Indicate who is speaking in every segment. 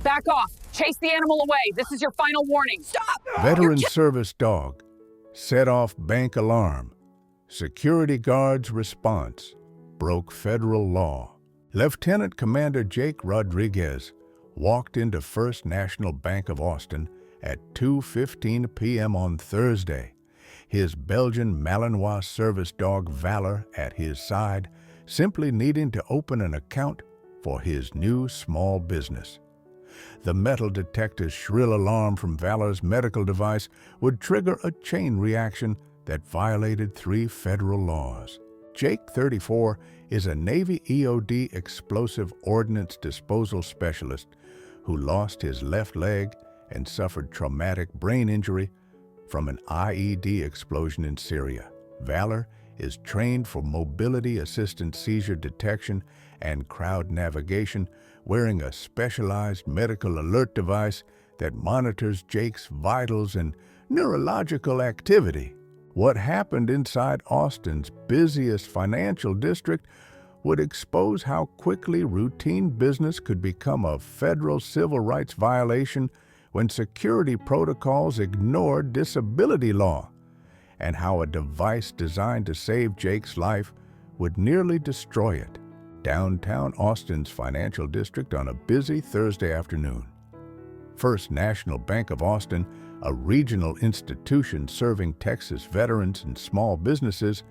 Speaker 1: Back off. Chase the animal away. This is your final warning. Stop!
Speaker 2: Veteran service dog set off bank alarm. Security guards response broke federal law. Lieutenant Commander Jake Rodriguez walked into First National Bank of Austin at 2:15 p.m. on Thursday, his Belgian Malinois service dog Valor at his side, simply needing to open an account for his new small business. The metal detector's shrill alarm from Valor's medical device would trigger a chain reaction that violated 3 federal laws. Jake, 34, is a Navy EOD explosive ordnance disposal specialist who lost his left leg and suffered traumatic brain injury from an IED explosion in Syria. Valor is trained for mobility-assisted seizure detection and crowd navigation, wearing a specialized medical alert device that monitors Jake's vitals and neurological activity. What happened inside Austin's busiest financial district would expose how quickly routine business could become a federal civil rights violation when security protocols ignored disability law, and how a device designed to save Jake's life would nearly destroy it. Downtown Austin's financial district on a busy Thursday afternoon. First National Bank of Austin, a regional institution serving Texas veterans and small businesses,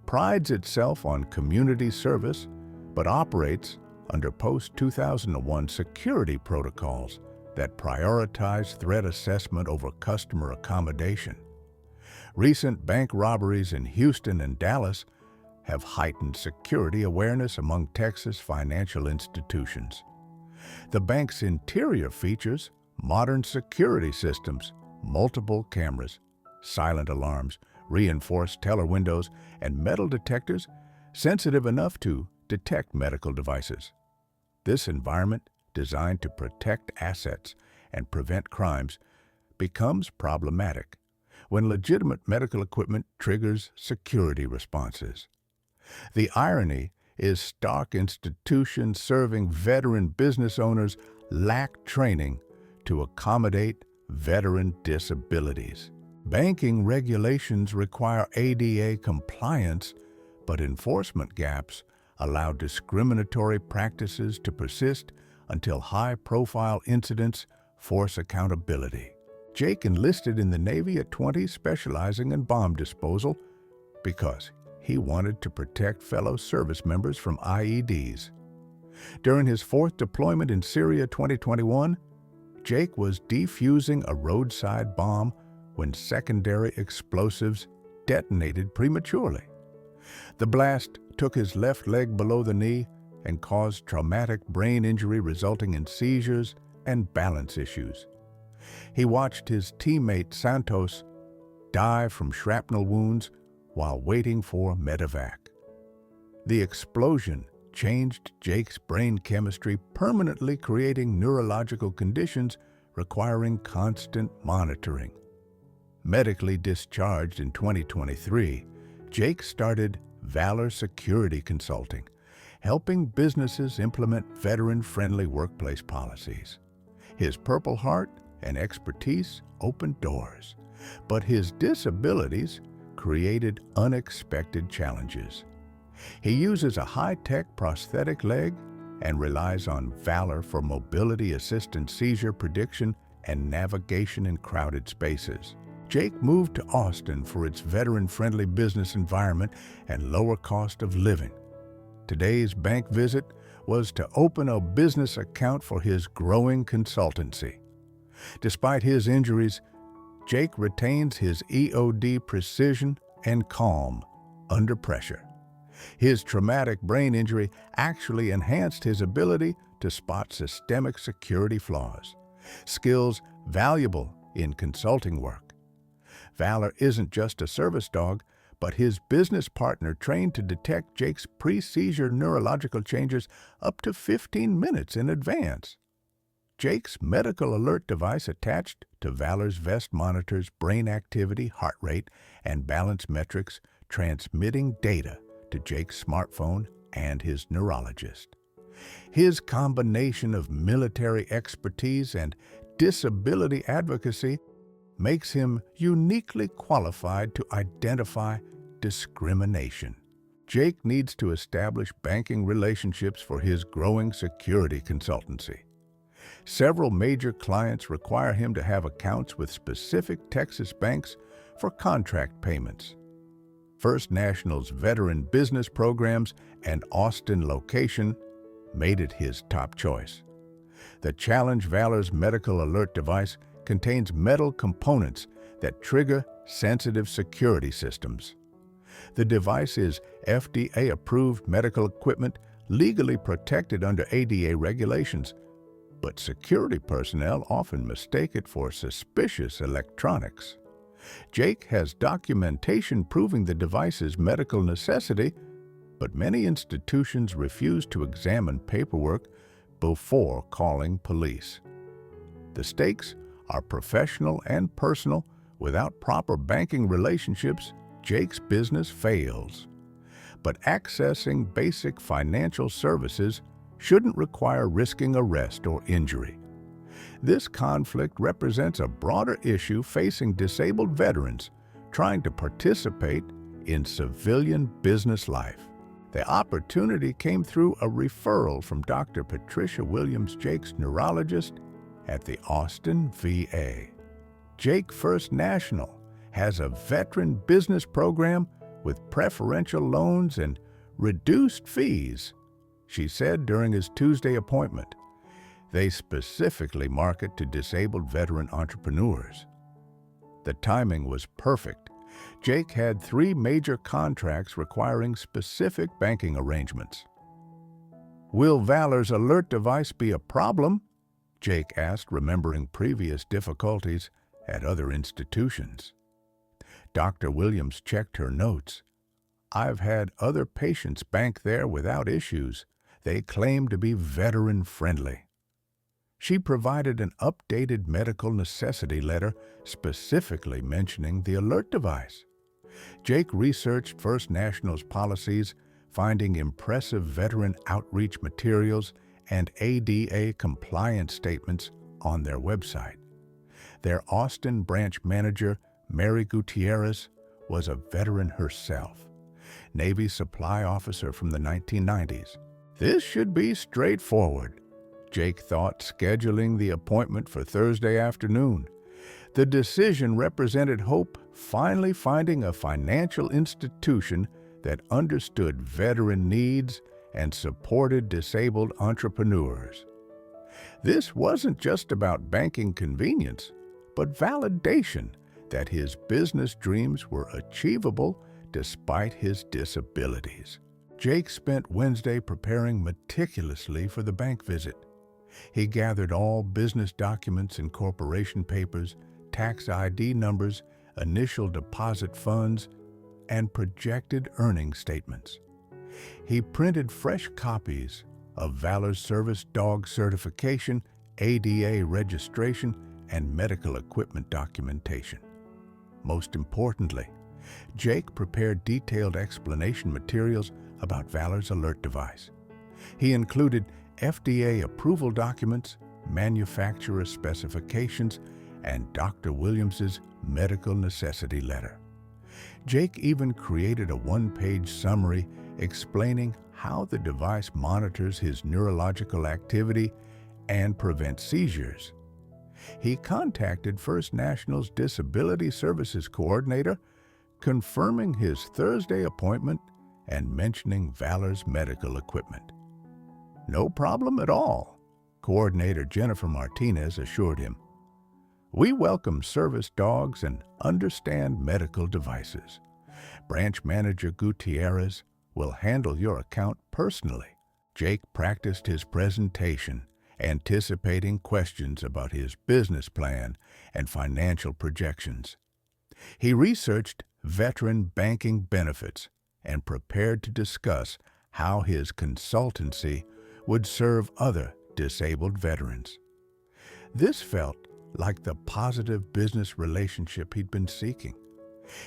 Speaker 2: prides itself on community service but operates under post-2001 security protocols that prioritize threat assessment over customer accommodation. Recent bank robberies in Houston and Dallas have heightened security awareness among Texas financial institutions. The bank's interior features modern security systems, multiple cameras, silent alarms, reinforced teller windows, and metal detectors sensitive enough to detect medical devices. This environment, designed to protect assets and prevent crimes, becomes problematic when legitimate medical equipment triggers security responses. The irony is stock institutions serving veteran business owners lack training to accommodate veteran disabilities. Banking regulations require ADA compliance, but enforcement gaps allow discriminatory practices to persist until high-profile incidents force accountability. Jake enlisted in the Navy at 20, specializing in bomb disposal because he wanted to protect fellow service members from IEDs. During his 4th deployment in Syria 2021, Jake was defusing a roadside bomb when secondary explosives detonated prematurely. The blast took his left leg below the knee and caused traumatic brain injury resulting in seizures and balance issues. He watched his teammate Santos die from shrapnel wounds while waiting for medevac. The explosion changed Jake's brain chemistry, permanently creating neurological conditions requiring constant monitoring. Medically discharged in 2023, Jake started Valor Security Consulting, helping businesses implement veteran-friendly workplace policies. His Purple Heart and expertise opened doors, but his disabilities created unexpected challenges. He uses a high-tech prosthetic leg and relies on Valor for mobility-assisted seizure prediction and navigation in crowded spaces. Jake moved to Austin for its veteran-friendly business environment and lower cost of living. Today's bank visit was to open a business account for his growing consultancy. Despite his injuries, Jake retains his EOD precision and calm under pressure. His traumatic brain injury actually enhanced his ability to spot systemic security flaws, skills valuable in consulting work. Valor isn't just a service dog, but his business partner trained to detect Jake's pre-seizure neurological changes up to 15 minutes in advance. Jake's medical alert device attached to Valor's vest monitors brain activity, heart rate, and balance metrics, transmitting data to Jake's smartphone and his neurologist. His combination of military expertise and disability advocacy makes him uniquely qualified to identify discrimination. Jake needs to establish banking relationships for his growing security consultancy. Several major clients require him to have accounts with specific Texas banks for contract payments. First National's veteran business programs and Austin location made it his top choice. The Challenge Valor's medical alert device contains metal components that trigger sensitive security systems. The device is FDA-approved medical equipment legally protected under ADA regulations, but security personnel often mistake it for suspicious electronics. Jake has documentation proving the device's medical necessity, but many institutions refuse to examine paperwork before calling police. The stakes are professional and personal. Without proper banking relationships, Jake's business fails. But accessing basic financial services shouldn't require risking arrest or injury. This conflict represents a broader issue facing disabled veterans trying to participate in civilian business life. The opportunity came through a referral from Dr. Patricia Williams, Jake's neurologist at the Austin VA. Jake First National has a veteran business program with preferential loans and reduced fees, she said during his Tuesday appointment. They specifically market to disabled veteran entrepreneurs. The timing was perfect. Jake had 3 major contracts requiring specific banking arrangements. "Will Valor's alert device be a problem?" Jake asked, remembering previous difficulties at other institutions. Dr. Williams checked her notes. "I've had other patients bank there without issues. They claim to be veteran-friendly." She provided an updated medical necessity letter specifically mentioning the alert device. Jake researched First National's policies, finding impressive veteran outreach materials and ADA compliance statements on their website. Their Austin branch manager, Mary Gutierrez, was a veteran herself, Navy supply officer from the 1990s. This should be straightforward, Jake thought, scheduling the appointment for Thursday afternoon. The decision represented hope finally finding a financial institution that understood veteran needs and supported disabled entrepreneurs. This wasn't just about banking convenience, but validation that his business dreams were achievable despite his disabilities. Jake spent Wednesday preparing meticulously for the bank visit. He gathered all business documents and corporation papers, tax ID numbers, initial deposit funds, and projected earnings statements. He printed fresh copies of Valor's service dog certification, ADA registration, and medical equipment documentation. Most importantly, Jake prepared detailed explanation materials about Valor's alert device. He included FDA approval documents, manufacturer specifications, and Dr. Williams's medical necessity letter. Jake even created a one-page summary explaining how the device monitors his neurological activity and prevents seizures. He contacted First National's Disability Services Coordinator, confirming his Thursday appointment and mentioning Valor's medical equipment. "No problem at all," Coordinator Jennifer Martinez assured him. "We welcome service dogs and understand medical devices. Branch Manager Gutierrez will handle your account personally." Jake practiced his presentation, anticipating questions about his business plan and financial projections. He researched veteran banking benefits and prepared to discuss how his consultancy would serve other disabled veterans. This felt like the positive business relationship he'd been seeking.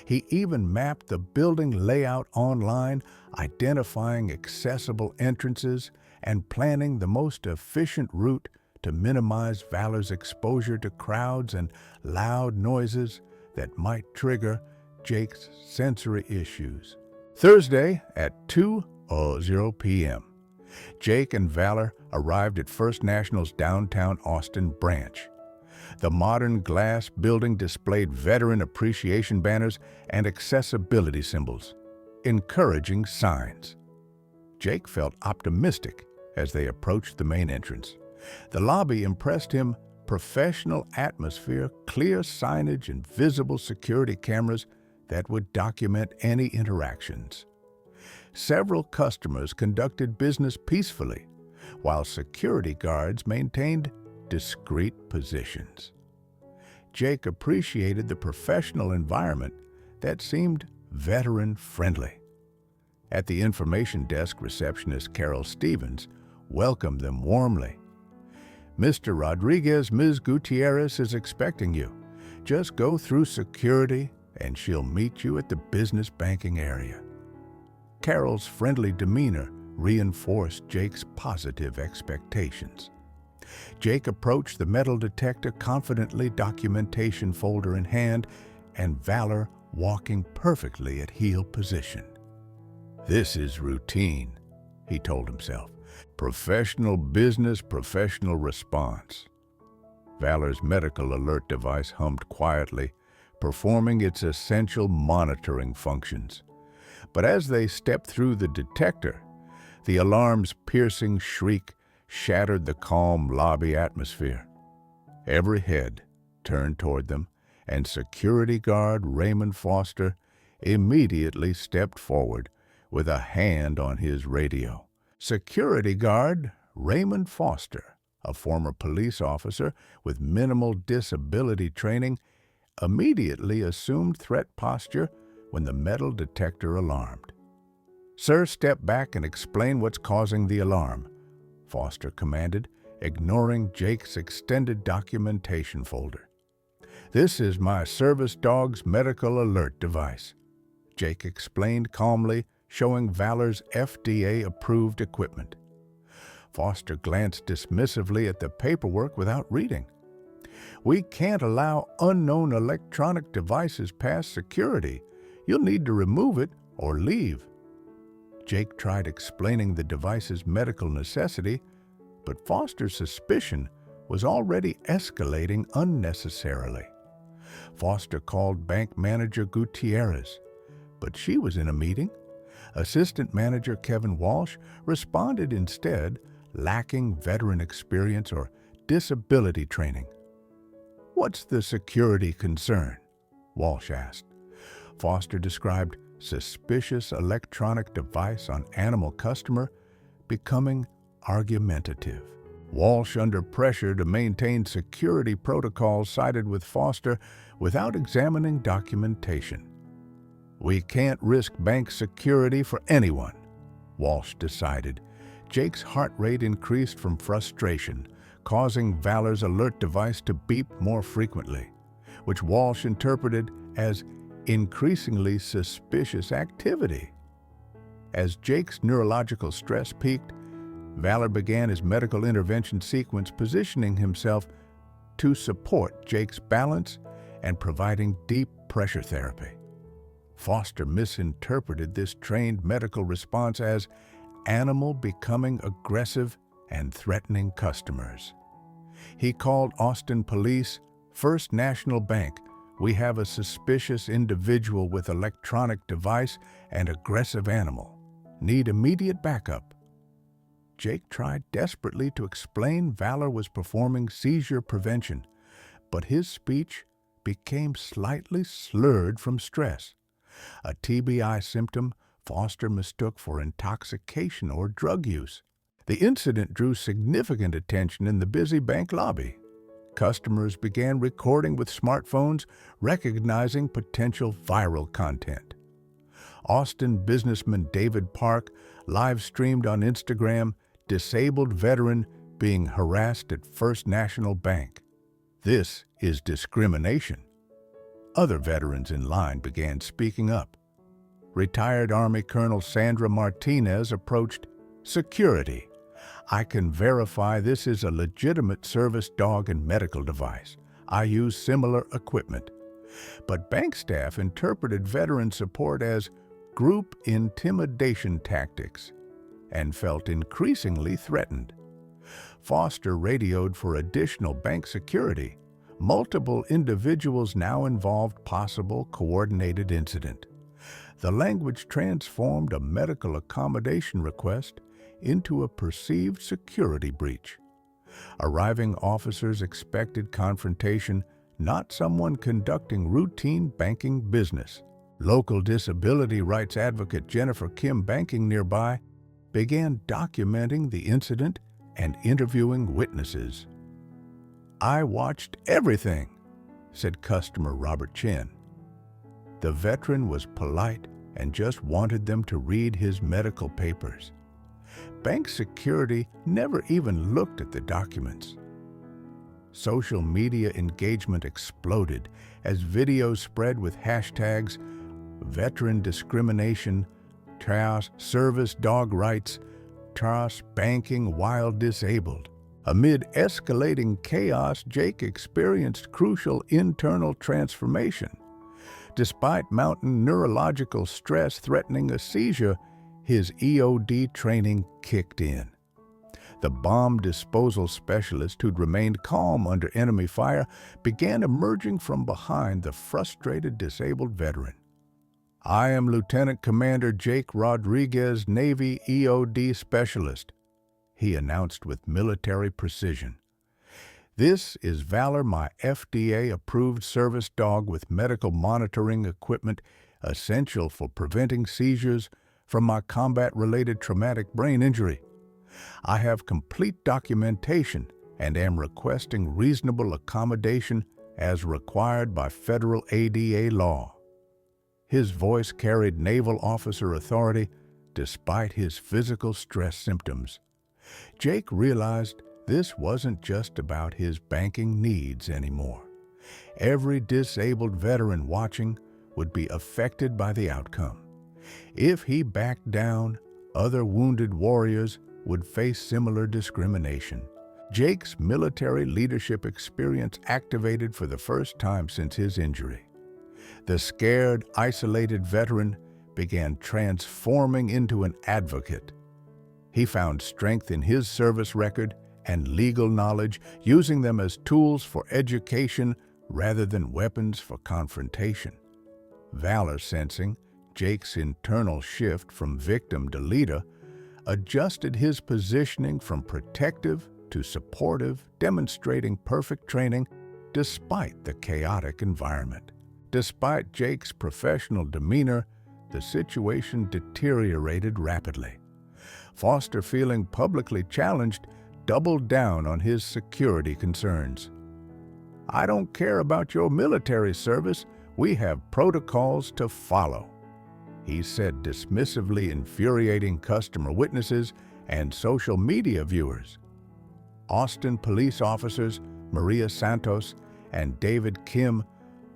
Speaker 2: He even mapped the building layout online, identifying accessible entrances and planning the most efficient route to minimize Valor's exposure to crowds and loud noises that might trigger Jake's sensory issues. Thursday at 2:00 p.m., Jake and Valor arrived at First National's downtown Austin branch. The modern glass building displayed veteran appreciation banners and accessibility symbols, encouraging signs. Jake felt optimistic as they approached the main entrance. The lobby impressed him: professional atmosphere, clear signage, and visible security cameras that would document any interactions. Several customers conducted business peacefully, while security guards maintained discreet positions. Jake appreciated the professional environment that seemed veteran-friendly. At the information desk, receptionist Carol Stevens welcomed them warmly. "Mr. Rodriguez, Ms. Gutierrez is expecting you. Just go through security and she'll meet you at the business banking area." Carol's friendly demeanor reinforced Jake's positive expectations. Jake approached the metal detector confidently, documentation folder in hand, and Valor walking perfectly at heel position. "This is routine," he told himself. "Professional business, professional response." Valor's medical alert device hummed quietly, performing its essential monitoring functions. But as they stepped through the detector, the alarm's piercing shriek shattered the calm lobby atmosphere. Every head turned toward them, and security guard Raymond Foster immediately stepped forward with a hand on his radio. Security guard Raymond Foster, a former police officer with minimal disability training, immediately assumed threat posture when the metal detector alarmed. "Sir, step back and explain what's causing the alarm," Foster commanded, ignoring Jake's extended documentation folder. "This is my service dog's medical alert device," Jake explained calmly, showing Valor's FDA-approved equipment. Foster glanced dismissively at the paperwork without reading. "We can't allow unknown electronic devices past security. You'll need to remove it or leave." Jake tried explaining the device's medical necessity, but Foster's suspicion was already escalating unnecessarily. Foster called bank manager Gutierrez, but she was in a meeting. Assistant manager Kevin Walsh responded instead, lacking veteran experience or disability training. "What's the security concern?" Walsh asked. Foster described suspicious electronic device on animal customer becoming argumentative. Walsh, under pressure to maintain security protocols, sided with Foster without examining documentation. "We can't risk bank security for anyone," Walsh decided. Jake's heart rate increased from frustration, causing Valor's alert device to beep more frequently, which Walsh interpreted as increasingly suspicious activity. As Jake's neurological stress peaked, Valor began his medical intervention sequence, positioning himself to support Jake's balance and providing deep pressure therapy. Foster misinterpreted this trained medical response as animal becoming aggressive and threatening customers. He called Austin police. "First National Bank, we have a suspicious individual with electronic device and aggressive animal. Need immediate backup." Jake tried desperately to explain Valor was performing seizure prevention, but his speech became slightly slurred from stress. A TBI symptom Foster mistook for intoxication or drug use. The incident drew significant attention in the busy bank lobby. Customers began recording with smartphones, recognizing potential viral content. Austin businessman David Park live-streamed on Instagram disabled veteran being harassed at First National Bank. "This is discrimination." Other veterans in line began speaking up. Retired Army Colonel Sandra Martinez approached security. I can verify this is a legitimate service dog and medical device. I use similar equipment. But bank staff interpreted veteran support as group intimidation tactics and felt increasingly threatened. Foster radioed for additional bank security. Multiple individuals now involved possible coordinated incident. The language transformed a medical accommodation request into a perceived security breach. Arriving officers expected confrontation, not someone conducting routine banking business. Local disability rights advocate Jennifer Kim, banking nearby, began documenting the incident and interviewing witnesses. "I watched everything," said customer Robert Chen. The veteran was polite and just wanted them to read his medical papers. Bank security never even looked at the documents. Social media engagement exploded as videos spread with hashtags veteran discrimination, TRAS service dog rights, TRAS banking while disabled. Amid escalating chaos, Jake experienced crucial internal transformation. Despite mounting neurological stress threatening a seizure, his EOD training kicked in. The bomb disposal specialist who'd remained calm under enemy fire began emerging from behind the frustrated disabled veteran. "I am Lieutenant Commander Jake Rodriguez, Navy EOD Specialist," he announced with military precision. "This is Valor, my FDA-approved service dog with medical monitoring equipment essential for preventing seizures from my combat-related traumatic brain injury. I have complete documentation and am requesting reasonable accommodation as required by federal ADA law." His voice carried naval officer authority despite his physical stress symptoms. Jake realized this wasn't just about his banking needs anymore. Every disabled veteran watching would be affected by the outcome. If he backed down, other wounded warriors would face similar discrimination. Jake's military leadership experience activated for the first time since his injury. The scared, isolated veteran began transforming into an advocate. He found strength in his service record and legal knowledge, using them as tools for education rather than weapons for confrontation. Valor, sensing Jake's internal shift from victim to leader, adjusted his positioning from protective to supportive, demonstrating perfect training despite the chaotic environment. Despite Jake's professional demeanor, the situation deteriorated rapidly. Foster, feeling publicly challenged, doubled down on his security concerns. "I don't care about your military service. We have protocols to follow," he said, dismissively, infuriating customer witnesses and social media viewers. Austin police officers Maria Santos and David Kim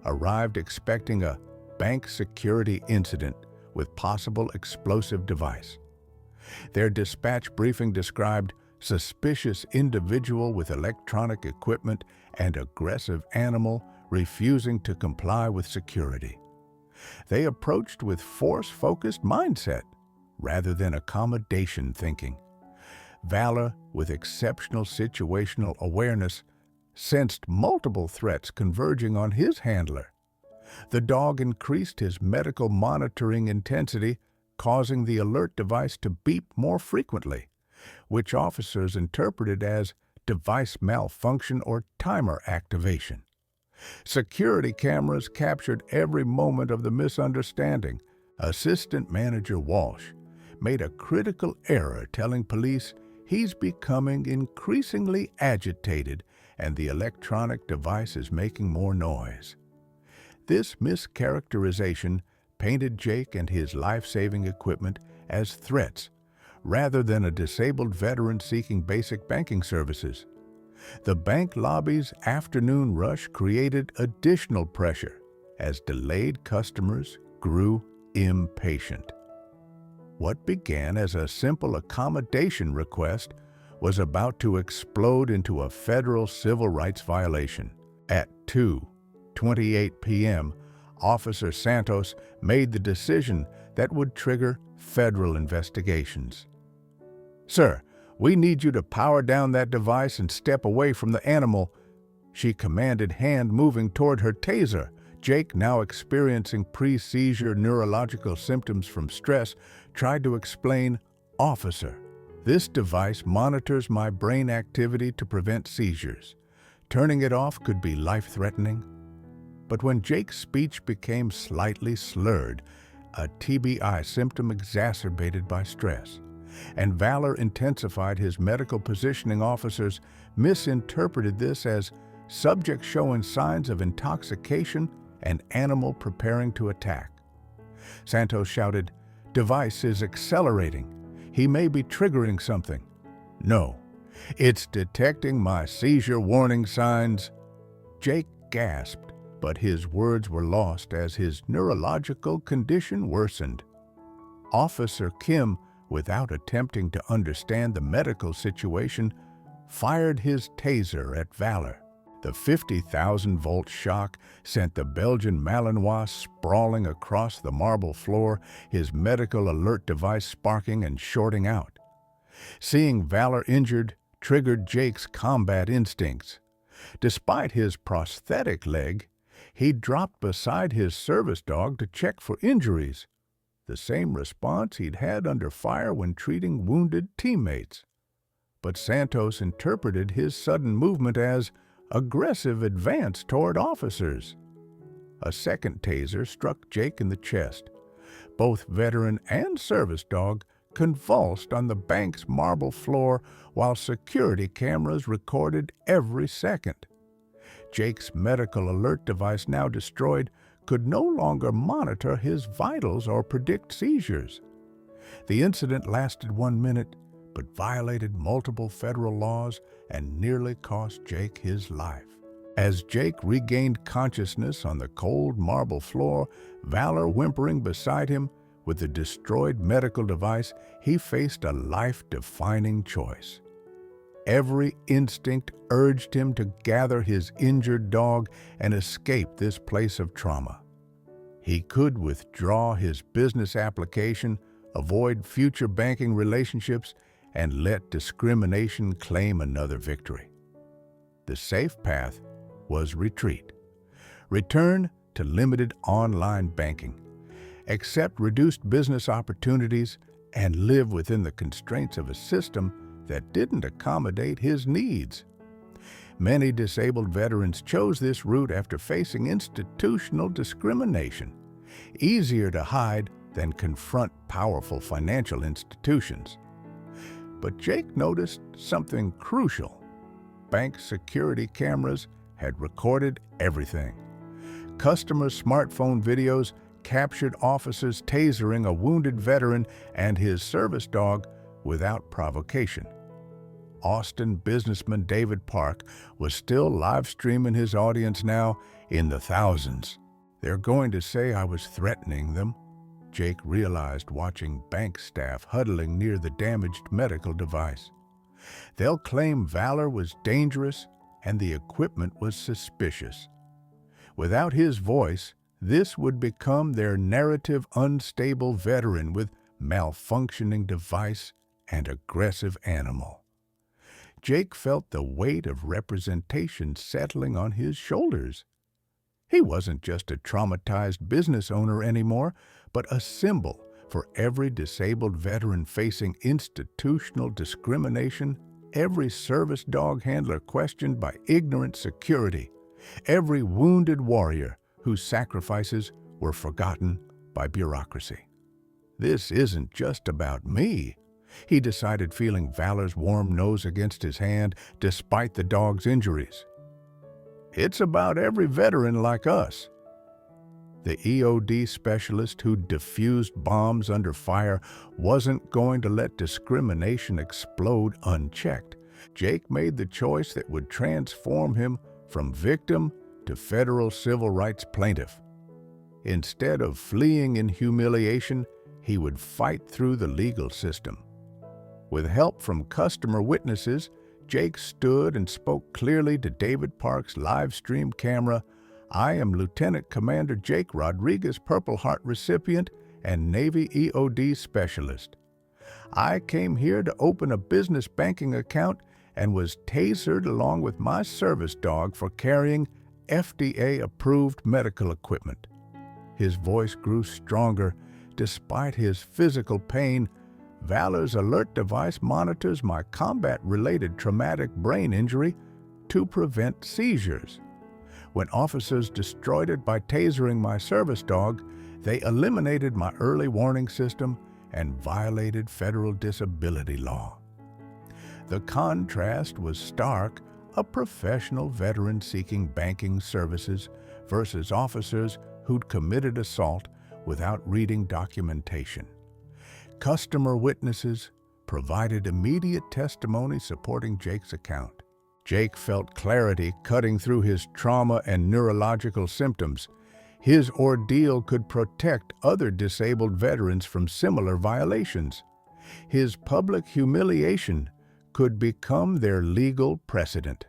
Speaker 2: arrived expecting a bank security incident with possible explosive device. Their dispatch briefing described suspicious individual with electronic equipment and aggressive animal refusing to comply with security. They approached with force-focused mindset rather than accommodation thinking. Valor, with exceptional situational awareness, sensed multiple threats converging on his handler. The dog increased his medical monitoring intensity, causing the alert device to beep more frequently, which officers interpreted as device malfunction or timer activation. Security cameras captured every moment of the misunderstanding. Assistant Manager Walsh made a critical error, telling police he's becoming increasingly agitated and the electronic device is making more noise. This mischaracterization painted Jake and his life-saving equipment as threats rather than a disabled veteran seeking basic banking services. The bank lobby's afternoon rush created additional pressure as delayed customers grew impatient. What began as a simple accommodation request was about to explode into a federal civil rights violation. At 2:28 p.m., Officer Santos made the decision that would trigger federal investigations. "Sir, we need you to power down that device and step away from the animal," she commanded, hand moving toward her taser. Jake, now experiencing pre-seizure neurological symptoms from stress, tried to explain, "Officer, this device monitors my brain activity to prevent seizures. Turning it off could be life-threatening." But when Jake's speech became slightly slurred, a TBI symptom exacerbated by stress, and Valor intensified his medical positioning, officers misinterpreted this as subject showing signs of intoxication and animal preparing to attack. Santos shouted, "Device is accelerating. He may be triggering something." "No, it's detecting my seizure warning signs." Jake gasped, but his words were lost as his neurological condition worsened. Officer Kim, without attempting to understand the medical situation, fired his taser at Valor. The 50,000-volt shock sent the Belgian Malinois sprawling across the marble floor, his medical alert device sparking and shorting out. Seeing Valor injured triggered Jake's combat instincts. Despite his prosthetic leg, he dropped beside his service dog to check for injuries, the same response he'd had under fire when treating wounded teammates. But Santos interpreted his sudden movement as aggressive advance toward officers. A second taser struck Jake in the chest. Both veteran and service dog convulsed on the bank's marble floor while security cameras recorded every second. Jake's medical alert device, now destroyed, could no longer monitor his vitals or predict seizures. The incident lasted 1 minute, but violated multiple federal laws and nearly cost Jake his life. As Jake regained consciousness on the cold marble floor, Valor whimpering beside him with the destroyed medical device, he faced a life-defining choice. Every instinct urged him to gather his injured dog and escape this place of trauma. He could withdraw his business application, avoid future banking relationships, and let discrimination claim another victory. The safe path was retreat. Return to limited online banking. Accept reduced business opportunities and live within the constraints of a system that didn't accommodate his needs. Many disabled veterans chose this route after facing institutional discrimination. Easier to hide than confront powerful financial institutions. But Jake noticed something crucial. Bank security cameras had recorded everything. Customer smartphone videos captured officers tasering a wounded veteran and his service dog without provocation. Austin businessman David Park was still live streaming his audience, now in the thousands. "They're going to say I was threatening them," Jake realized watching bank staff huddling near the damaged medical device. "They'll claim Valor was dangerous and the equipment was suspicious." Without his voice, this would become their narrative: unstable veteran with malfunctioning device and aggressive animal. Jake felt the weight of representation settling on his shoulders. He wasn't just a traumatized business owner anymore, but a symbol for every disabled veteran facing institutional discrimination, every service dog handler questioned by ignorant security, every wounded warrior whose sacrifices were forgotten by bureaucracy. "This isn't just about me," he decided, feeling Valor's warm nose against his hand despite the dog's injuries. "It's about every veteran like us." The EOD specialist who diffused bombs under fire wasn't going to let discrimination explode unchecked. Jake made the choice that would transform him from victim to federal civil rights plaintiff. Instead of fleeing in humiliation, he would fight through the legal system. With help from customer witnesses, Jake stood and spoke clearly to David Park's live stream camera. "I am Lieutenant Commander Jake Rodriguez, Purple Heart recipient and Navy EOD specialist. I came here to open a business banking account and was tasered along with my service dog for carrying FDA-approved medical equipment." His voice grew stronger. "Despite his physical pain, Valor's alert device monitors my combat-related traumatic brain injury to prevent seizures. When officers destroyed it by tasering my service dog, they eliminated my early warning system and violated federal disability law." The contrast was stark: a professional veteran seeking banking services versus officers who'd committed assault without reading documentation. Customer witnesses provided immediate testimony supporting Jake's account. Jake felt clarity cutting through his trauma and neurological symptoms. His ordeal could protect other disabled veterans from similar violations. His public humiliation could become their legal precedent.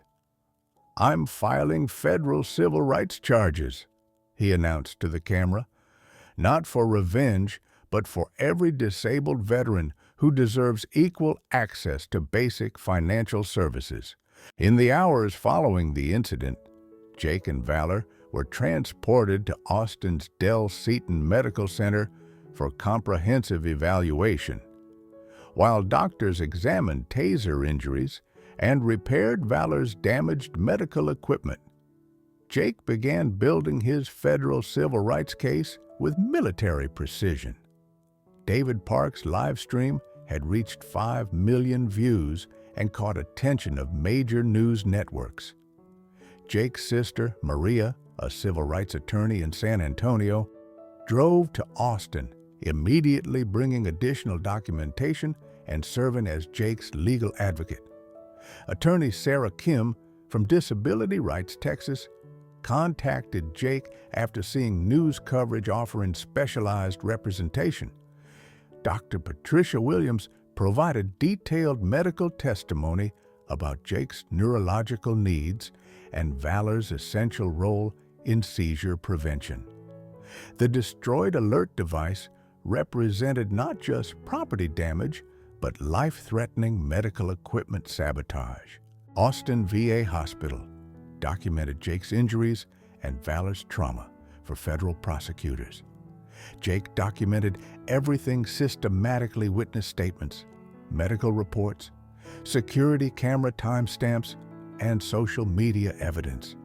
Speaker 2: "I'm filing federal civil rights charges," he announced to the camera, "not for revenge, but for every disabled veteran who deserves equal access to basic financial services." In the hours following the incident, Jake and Valor were transported to Austin's Del Seaton Medical Center for comprehensive evaluation. While doctors examined taser injuries and repaired Valor's damaged medical equipment, Jake began building his federal civil rights case with military precision. David Park's live stream had reached 5 million views and caught attention of major news networks. Jake's sister, Maria, a civil rights attorney in San Antonio, drove to Austin, immediately bringing additional documentation and serving as Jake's legal advocate. Attorney Sarah Kim from Disability Rights Texas contacted Jake after seeing news coverage offering specialized representation. Dr. Patricia Williams provided detailed medical testimony about Jake's neurological needs and Valor's essential role in seizure prevention. The destroyed alert device represented not just property damage, but life-threatening medical equipment sabotage. Austin VA Hospital documented Jake's injuries and Valor's trauma for federal prosecutors. Jake documented everything: systematically witness statements, medical reports, security camera timestamps, and social media evidence.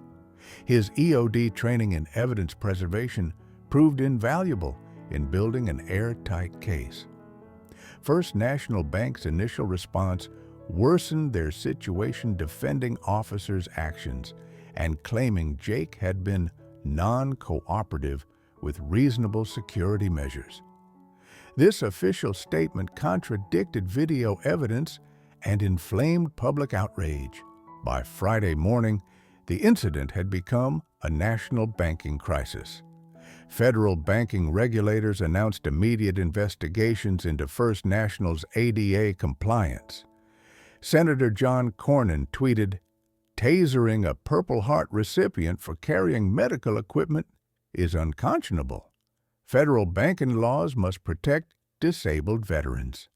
Speaker 2: His EOD training in evidence preservation proved invaluable in building an airtight case. First National Bank's initial response worsened their situation, defending officers' actions and claiming Jake had been non-cooperative with reasonable security measures. This official statement contradicted video evidence and inflamed public outrage. By Friday morning, the incident had become a national banking crisis. Federal banking regulators announced immediate investigations into First National's ADA compliance. Senator John Cornyn tweeted, "Tasering a Purple Heart recipient for carrying medical equipment is unconscionable. Federal banking laws must protect disabled veterans."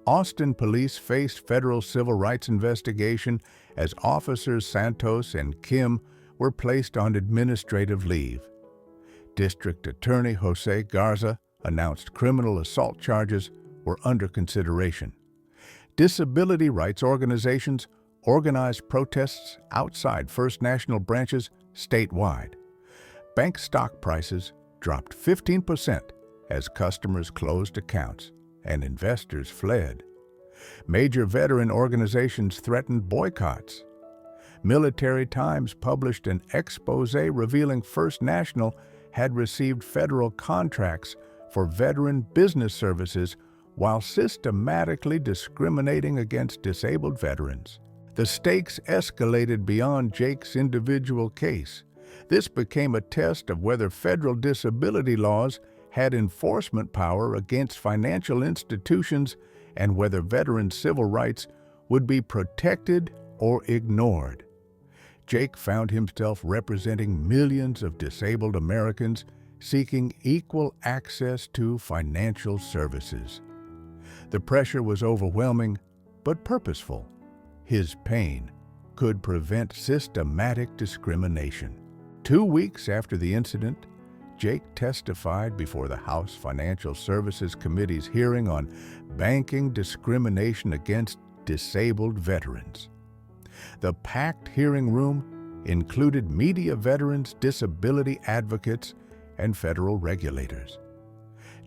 Speaker 2: Austin police faced federal civil rights investigation as officers Santos and Kim were placed on administrative leave. District Attorney Jose Garza announced criminal assault charges were under consideration. Disability rights organizations organized protests outside First National branches statewide. Bank stock prices dropped 15% as customers closed accounts and investors fled. Major veteran organizations threatened boycotts. Military Times published an expose revealing First National had received federal contracts for veteran business services while systematically discriminating against disabled veterans. The stakes escalated beyond Jake's individual case. This became a test of whether federal disability laws had enforcement power against financial institutions and whether veterans' civil rights would be protected or ignored. Jake found himself representing millions of disabled Americans seeking equal access to financial services. The pressure was overwhelming, but purposeful. His pain could prevent systematic discrimination. 2 weeks after the incident, Jake testified before the House Financial Services Committee's hearing on banking discrimination against disabled veterans. The packed hearing room included media veterans, disability advocates, and federal regulators.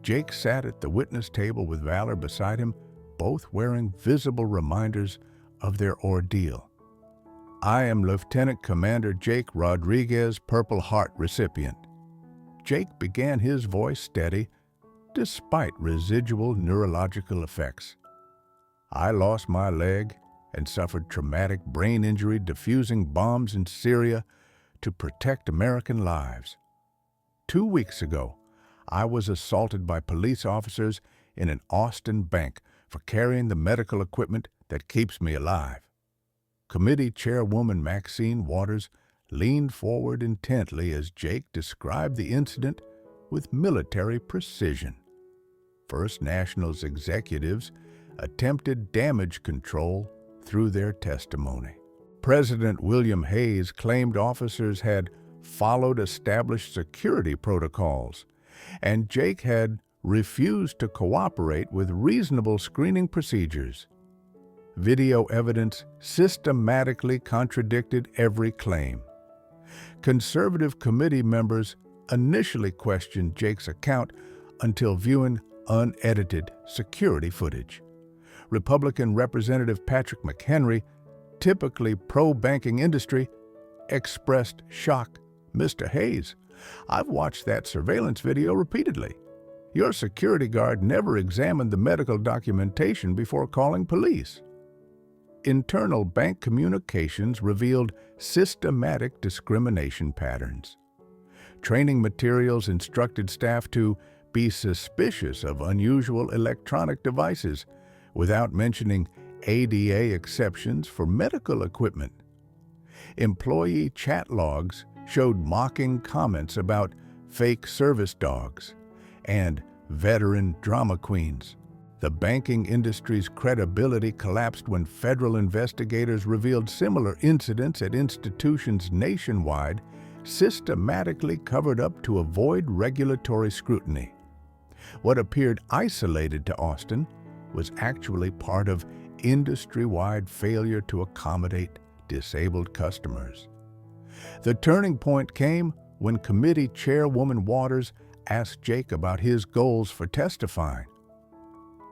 Speaker 2: Jake sat at the witness table with Valor beside him, both wearing visible reminders of their ordeal. "I am Lieutenant Commander Jake Rodriguez, Purple Heart recipient." Jake began, his voice steady, despite residual neurological effects. "I lost my leg and suffered traumatic brain injury defusing bombs in Syria to protect American lives. 2 weeks ago, I was assaulted by police officers in an Austin bank for carrying the medical equipment that keeps me alive." Committee Chairwoman Maxine Waters leaned forward intently as Jake described the incident with military precision. First National's executives attempted damage control through their testimony. President William Hayes claimed officers had followed established security protocols, and Jake had refused to cooperate with reasonable screening procedures. Video evidence systematically contradicted every claim. Conservative committee members initially questioned Jake's account until viewing unedited security footage. Republican Representative Patrick McHenry, typically pro-banking industry, expressed shock. "Mr. Hayes, I've watched that surveillance video repeatedly. Your security guard never examined the medical documentation before calling police." Internal bank communications revealed systematic discrimination patterns. Training materials instructed staff to be suspicious of unusual electronic devices without mentioning ADA exceptions for medical equipment. Employee chat logs showed mocking comments about fake service dogs and veteran drama queens. The banking industry's credibility collapsed when federal investigators revealed similar incidents at institutions nationwide, systematically covered up to avoid regulatory scrutiny. What appeared isolated to Austin was actually part of industry-wide failure to accommodate disabled customers. The turning point came when Committee Chairwoman Waters asked Jake about his goals for testifying.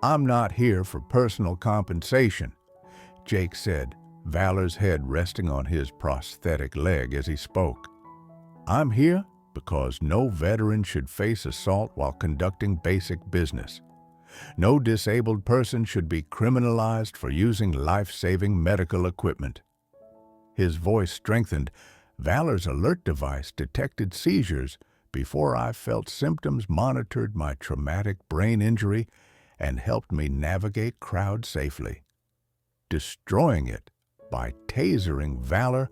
Speaker 2: "I'm not here for personal compensation," Jake said, Valor's head resting on his prosthetic leg as he spoke. "I'm here because no veteran should face assault while conducting basic business. No disabled person should be criminalized for using life-saving medical equipment." His voice strengthened. "Valor's alert device detected seizures before I felt symptoms, monitored my traumatic brain injury, and helped me navigate crowds safely. Destroying it by tasering Valor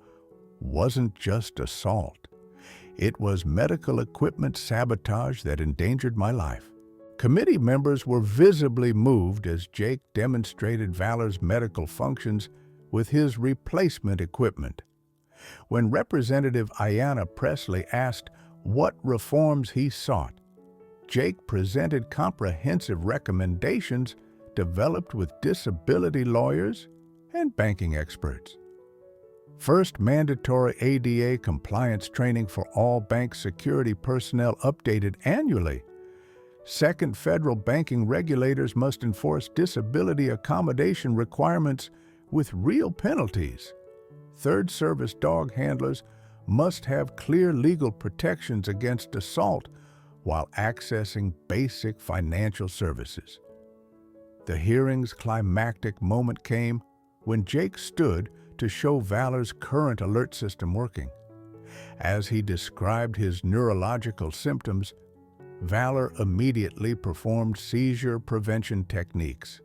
Speaker 2: wasn't just assault. It was medical equipment sabotage that endangered my life." Committee members were visibly moved as Jake demonstrated Valor's medical functions with his replacement equipment. When Representative Ayanna Pressley asked what reforms he sought, Jake presented comprehensive recommendations developed with disability lawyers and banking experts. First, mandatory ADA compliance training for all bank security personnel updated annually. Second, federal banking regulators must enforce disability accommodation requirements with real penalties. Third, service dog handlers must have clear legal protections against assault while accessing basic financial services. The hearing's climactic moment came when Jake stood to show Valor's current alert system working. As he described his neurological symptoms, Valor immediately performed seizure prevention techniques.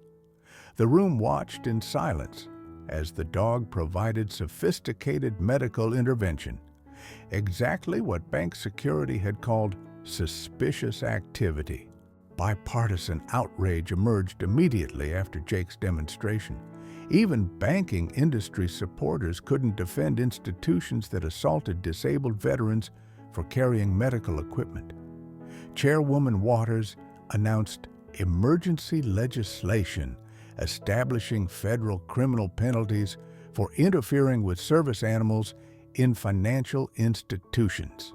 Speaker 2: The room watched in silence as the dog provided sophisticated medical intervention, exactly what bank security had called suspicious activity. Bipartisan outrage emerged immediately after Jake's demonstration. Even banking industry supporters couldn't defend institutions that assaulted disabled veterans for carrying medical equipment. Chairwoman Waters announced emergency legislation establishing federal criminal penalties for interfering with service animals in financial institutions.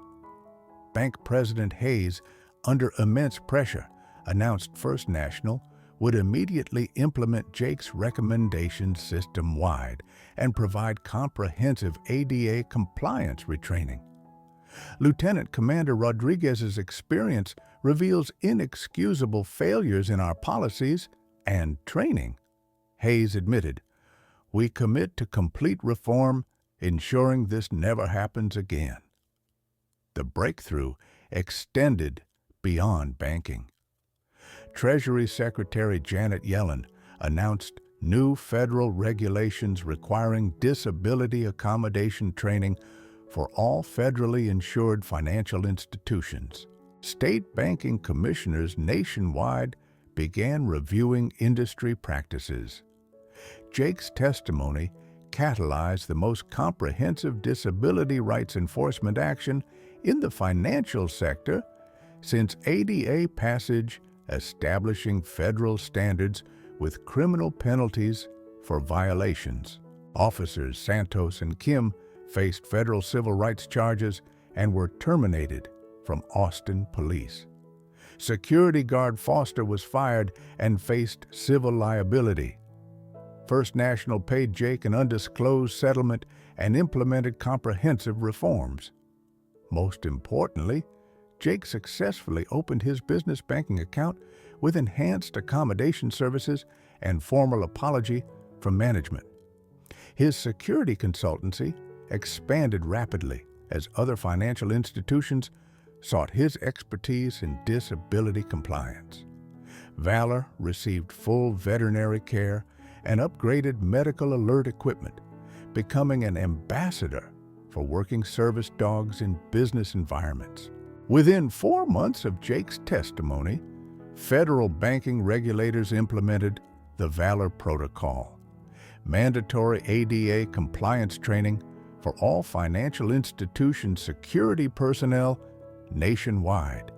Speaker 2: Bank President Hayes, under immense pressure, announced First National would immediately implement Jake's recommendations system-wide and provide comprehensive ADA compliance retraining. Lieutenant Commander Rodriguez's experience reveals inexcusable failures in our policies and training. Hayes admitted, "We commit to complete reform, ensuring this never happens again." The breakthrough extended beyond banking. Treasury Secretary Janet Yellen announced new federal regulations requiring disability accommodation training for all federally insured financial institutions. State banking commissioners nationwide began reviewing industry practices. Jake's testimony catalyzed the most comprehensive disability rights enforcement action in the financial sector since ADA passage, establishing federal standards with criminal penalties for violations. Officers Santos and Kim faced federal civil rights charges and were terminated from Austin Police. Security guard Foster was fired and faced civil liability. First National paid Jake an undisclosed settlement and implemented comprehensive reforms. Most importantly, Jake successfully opened his business banking account with enhanced accommodation services and formal apology from management. His security consultancy expanded rapidly as other financial institutions sought his expertise in disability compliance. Valor received full veterinary care and upgraded medical alert equipment, becoming an ambassador for working service dogs in business environments. Within 4 months of Jake's testimony, federal banking regulators implemented the Valor Protocol, mandatory ADA compliance training for all financial institution security personnel nationwide.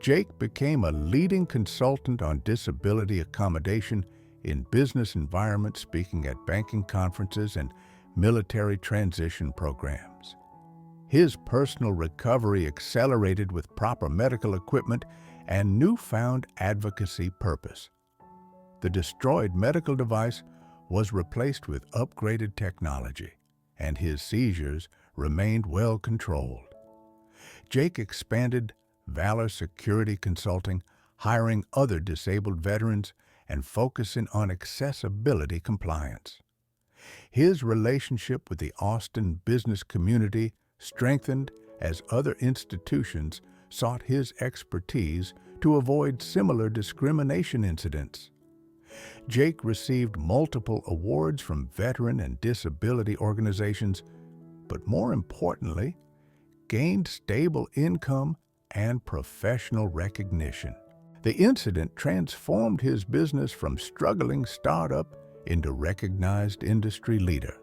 Speaker 2: Jake became a leading consultant on disability accommodation in business environments, speaking at banking conferences and military transition programs. His personal recovery accelerated with proper medical equipment and newfound advocacy purpose. The destroyed medical device was replaced with upgraded technology, and his seizures remained well controlled. Jake expanded Valor Security Consulting, hiring other disabled veterans and focusing on accessibility compliance. His relationship with the Austin business community strengthened as other institutions sought his expertise to avoid similar discrimination incidents. Jake received multiple awards from veteran and disability organizations, but more importantly, gained stable income and professional recognition. The incident transformed his business from struggling startup into recognized industry leader,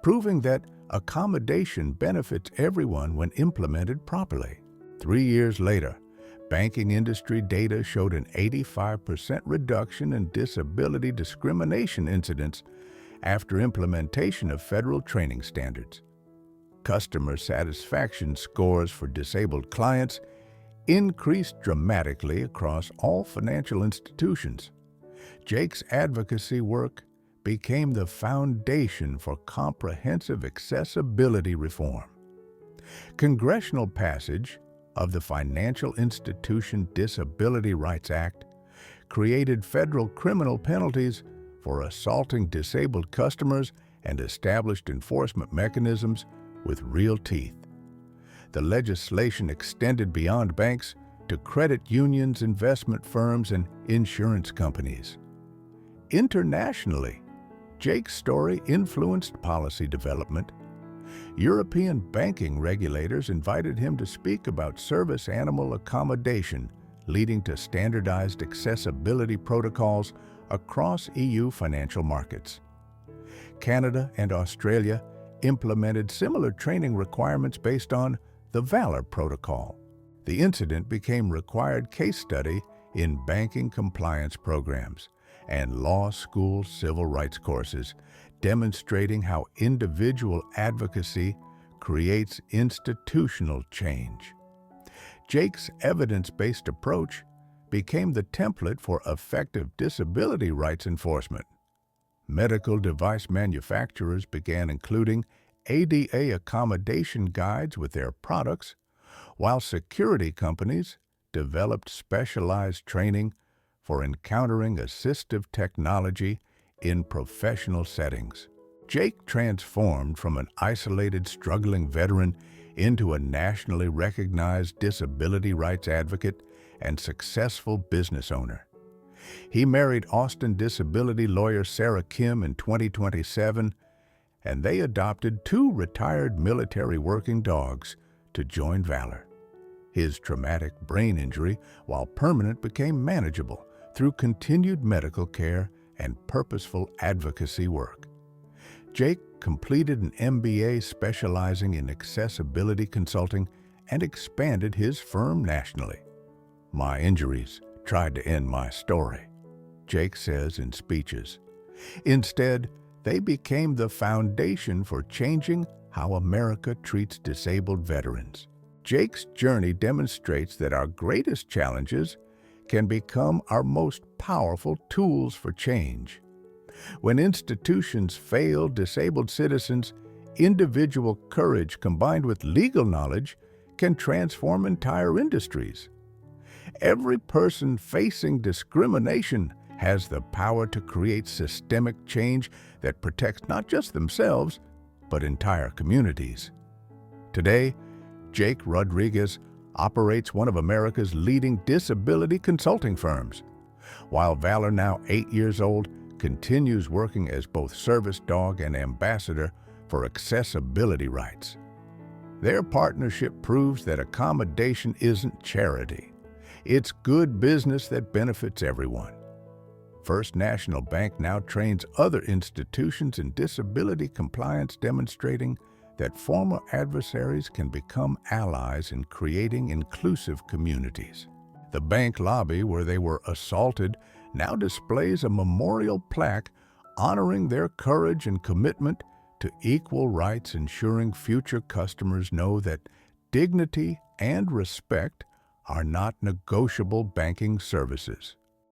Speaker 2: proving that accommodation benefits everyone when implemented properly. 3 years later, banking industry data showed an 85% reduction in disability discrimination incidents after implementation of federal training standards. Customer satisfaction scores for disabled clients increased dramatically across all financial institutions. Jake's advocacy work became the foundation for comprehensive accessibility reform. Congressional passage of the Financial Institution Disability Rights Act created federal criminal penalties for assaulting disabled customers and established enforcement mechanisms with real teeth. The legislation extended beyond banks to credit unions, investment firms, and insurance companies. Internationally, Jake's story influenced policy development. European banking regulators invited him to speak about service animal accommodation, leading to standardized accessibility protocols across EU financial markets. Canada and Australia implemented similar training requirements based on the Valor protocol. The incident became required case study in banking compliance programs and law school civil rights courses, demonstrating how individual advocacy creates institutional change. Jake's evidence-based approach became the template for effective disability rights enforcement. Medical device manufacturers began including ADA accommodation guides with their products, while security companies developed specialized training for encountering assistive technology in professional settings. Jake transformed from an isolated, struggling veteran into a nationally recognized disability rights advocate and successful business owner. He married Austin disability lawyer Sarah Kim in 2027, and they adopted 2 retired military working dogs to join Valor. His traumatic brain injury, while permanent, became manageable through continued medical care and purposeful advocacy work. Jake completed an MBA specializing in accessibility consulting and expanded his firm nationally. "My injuries tried to end my story," Jake says in speeches. Instead, they became the foundation for changing how America treats disabled veterans. Jake's journey demonstrates that our greatest challenges can become our most powerful tools for change. When institutions fail disabled citizens, individual courage combined with legal knowledge can transform entire industries. Every person facing discrimination has the power to create systemic change that protects not just themselves, but entire communities. Today, Jake Rodriguez operates one of America's leading disability consulting firms, while Valor, now 8 years old, continues working as both service dog and ambassador for accessibility rights. Their partnership proves that accommodation isn't charity. It's good business that benefits everyone. First National Bank now trains other institutions in disability compliance, demonstrating that former adversaries can become allies in creating inclusive communities. The bank lobby where they were assaulted now displays a memorial plaque honoring their courage and commitment to equal rights, ensuring future customers know that dignity and respect are not negotiable banking services.